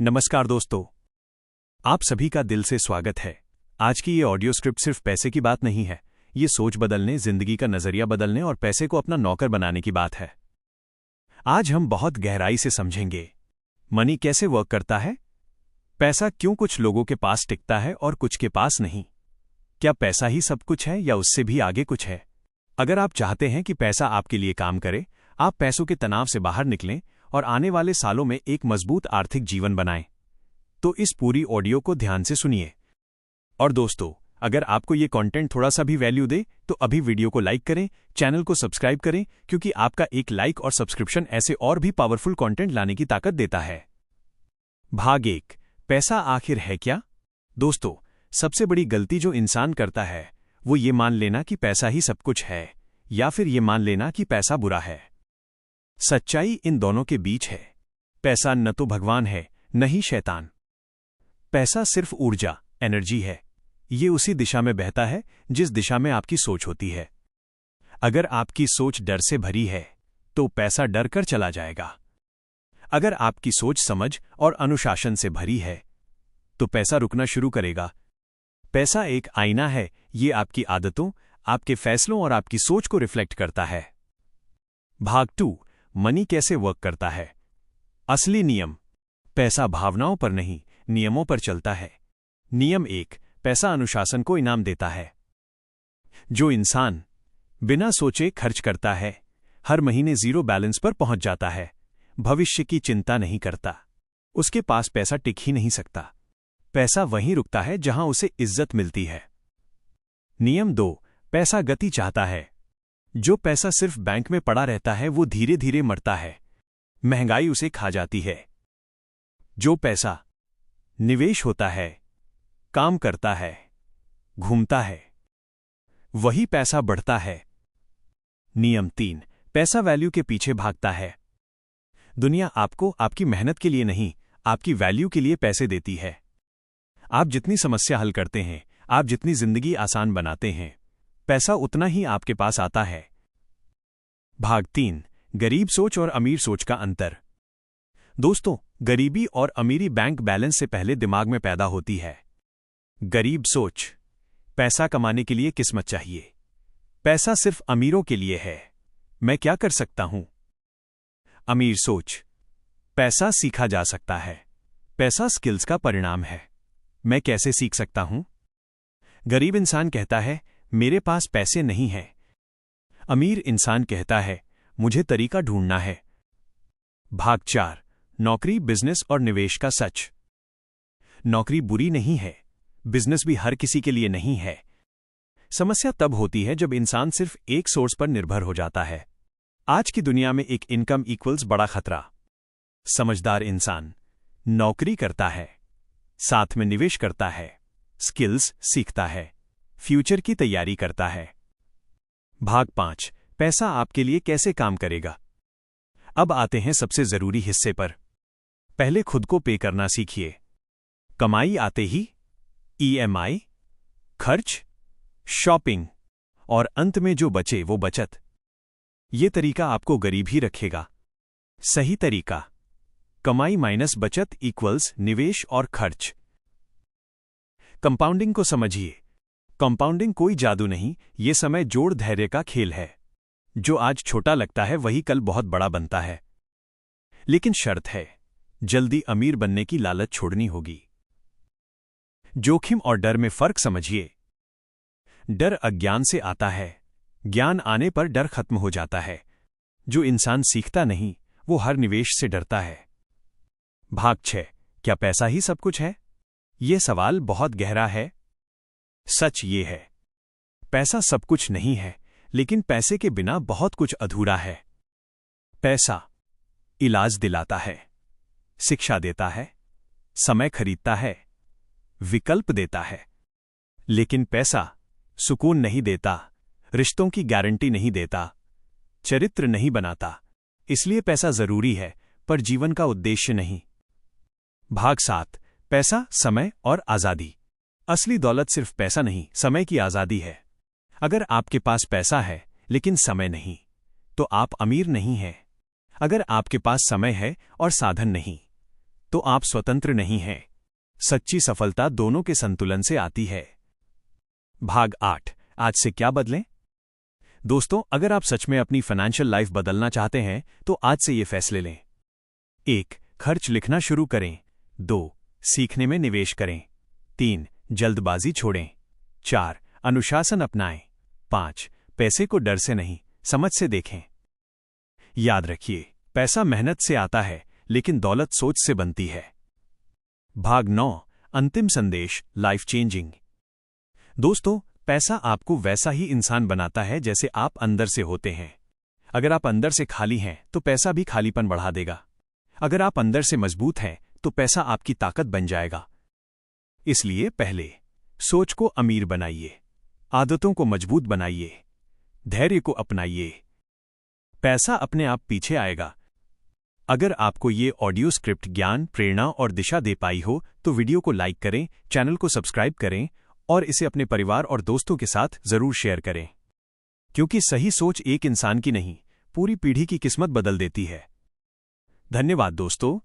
नमस्कार दोस्तों, आप सभी का दिल से स्वागत है। आज की ये ऑडियो स्क्रिप्ट सिर्फ पैसे की बात नहीं है, ये सोच बदलने, जिंदगी का नजरिया बदलने और पैसे को अपना नौकर बनाने की बात है। आज हम बहुत गहराई से समझेंगे मनी कैसे वर्क करता है, पैसा क्यों कुछ लोगों के पास टिकता है और कुछ के पास नहीं, क्या पैसा ही सब कुछ है या उससे भी आगे कुछ है। अगर आप चाहते हैं कि पैसा आपके लिए काम करे, आप पैसों के तनाव से बाहर निकलें और आने वाले सालों में एक मजबूत आर्थिक जीवन बनाएं, तो इस पूरी ऑडियो को ध्यान से सुनिए। और दोस्तों, अगर आपको ये कंटेंट थोड़ा सा भी वैल्यू दे तो अभी वीडियो को लाइक करें, चैनल को सब्सक्राइब करें, क्योंकि आपका एक लाइक और सब्सक्रिप्शन ऐसे और भी पावरफुल कंटेंट लाने की ताकत देता है। भाग 1, पैसा आखिर है क्या। दोस्तों, सबसे बड़ी गलती जो इंसान करता है वो ये मान लेना कि पैसा ही सब कुछ है, या फिर ये मान लेना कि पैसा बुरा है। सच्चाई इन दोनों के बीच है। पैसा न तो भगवान है, न ही शैतान। पैसा सिर्फ ऊर्जा, एनर्जी है। ये उसी दिशा में बहता है जिस दिशा में आपकी सोच होती है। अगर आपकी सोच डर से भरी है तो पैसा डर कर चला जाएगा। अगर आपकी सोच समझ और अनुशासन से भरी है तो पैसा रुकना शुरू करेगा। पैसा एक आईना है, ये आपकी आदतों, आपके फैसलों और आपकी सोच को रिफ्लेक्ट करता है। भाग 2, मनी कैसे वर्क करता है। असली नियम। पैसा भावनाओं पर नहीं, नियमों पर चलता है। नियम 1, पैसा अनुशासन को इनाम देता है। जो इंसान बिना सोचे खर्च करता है, हर महीने जीरो बैलेंस पर पहुंच जाता है, भविष्य की चिंता नहीं करता, उसके पास पैसा टिक ही नहीं सकता। पैसा वहीं रुकता है जहां उसे इज्जत मिलती है। नियम 2, पैसा गति चाहता है। जो पैसा सिर्फ बैंक में पड़ा रहता है वो धीरे धीरे मरता है, महंगाई उसे खा जाती है। जो पैसा निवेश होता है, काम करता है, घूमता है, वही पैसा बढ़ता है। नियम 3, पैसा वैल्यू के पीछे भागता है। दुनिया आपको आपकी मेहनत के लिए नहीं, आपकी वैल्यू के लिए पैसे देती है। आप जितनी समस्या हल करते हैं, आप जितनी जिंदगी आसान बनाते हैं, पैसा उतना ही आपके पास आता है। भाग 3, गरीब सोच और अमीर सोच का अंतर। दोस्तों, गरीबी और अमीरी बैंक बैलेंस से पहले दिमाग में पैदा होती है। गरीब सोच, पैसा कमाने के लिए किस्मत चाहिए, पैसा सिर्फ अमीरों के लिए है, मैं क्या कर सकता हूं। अमीर सोच, पैसा सीखा जा सकता है, पैसा स्किल्स का परिणाम है, मैं कैसे सीख सकता हूं। गरीब इंसान कहता है मेरे पास पैसे नहीं हैं। अमीर इंसान कहता है मुझे तरीका ढूंढना है। भाग 4, नौकरी, बिजनेस और निवेश का सच। नौकरी बुरी नहीं है, बिजनेस भी हर किसी के लिए नहीं है। समस्या तब होती है जब इंसान सिर्फ एक सोर्स पर निर्भर हो जाता है। आज की दुनिया में एक इनकम इक्वल्स बड़ा खतरा। समझदार इंसान नौकरी करता है, साथ में निवेश करता है, स्किल्स सीखता है, फ्यूचर की तैयारी करता है। भाग 5, पैसा आपके लिए कैसे काम करेगा। अब आते हैं सबसे जरूरी हिस्से पर। पहले खुद को पे करना सीखिए। कमाई आते ही EMI, खर्च, शॉपिंग और अंत में जो बचे वो बचत। ये तरीका आपको गरीब ही रखेगा। सही तरीका, कमाई माइनस बचत इक्वल्स निवेश और खर्च। कंपाउंडिंग को समझिए। कंपाउंडिंग कोई जादू नहीं, ये समय जोड़ धैर्य का खेल है। जो आज छोटा लगता है वही कल बहुत बड़ा बनता है। लेकिन शर्त है, जल्दी अमीर बनने की लालच छोड़नी होगी। जोखिम और डर में फर्क समझिए। डर अज्ञान से आता है, ज्ञान आने पर डर खत्म हो जाता है। जो इंसान सीखता नहीं वो हर निवेश से डरता है। भाग 6, क्या पैसा ही सब कुछ है। ये सवाल बहुत गहरा है। सच ये है, पैसा सब कुछ नहीं है, लेकिन पैसे के बिना बहुत कुछ अधूरा है। पैसा इलाज दिलाता है, शिक्षा देता है, समय खरीदता है, विकल्प देता है। लेकिन पैसा सुकून नहीं देता, रिश्तों की गारंटी नहीं देता, चरित्र नहीं बनाता। इसलिए पैसा जरूरी है, पर जीवन का उद्देश्य नहीं। भाग 7, पैसा, समय और आजादी। असली दौलत सिर्फ पैसा नहीं, समय की आजादी है। अगर आपके पास पैसा है लेकिन समय नहीं, तो आप अमीर नहीं हैं। अगर आपके पास समय है और साधन नहीं, तो आप स्वतंत्र नहीं हैं। सच्ची सफलता दोनों के संतुलन से आती है। भाग 8, आज से क्या बदलें? दोस्तों, अगर आप सच में अपनी फाइनेंशियल लाइफ बदलना चाहते हैं तो आज से ये फैसले लें। 1. खर्च लिखना शुरू करें। 2. सीखने में निवेश करें। 3. जल्दबाजी छोड़ें। 4. अनुशासन अपनाएं। 5. पैसे को डर से नहीं, समझ से देखें। याद रखिए, पैसा मेहनत से आता है, लेकिन दौलत सोच से बनती है। भाग 9, अंतिम संदेश, लाइफ चेंजिंग। दोस्तों, पैसा आपको वैसा ही इंसान बनाता है जैसे आप अंदर से होते हैं। अगर आप अंदर से खाली हैं तो पैसा भी खालीपन बढ़ा देगा। अगर आप अंदर से मजबूत हैं तो पैसा आपकी ताकत बन जाएगा। इसलिए पहले सोच को अमीर बनाइए, आदतों को मजबूत बनाइए, धैर्य को अपनाइए। पैसा अपने आप पीछे आएगा। अगर आपको ये ऑडियो स्क्रिप्ट ज्ञान, प्रेरणा और दिशा दे पाई हो तो वीडियो को लाइक करें, चैनल को सब्सक्राइब करें और इसे अपने परिवार और दोस्तों के साथ जरूर शेयर करें, क्योंकि सही सोच एक इंसान की नहीं, पूरी पीढ़ी की किस्मत बदल देती है। धन्यवाद दोस्तों।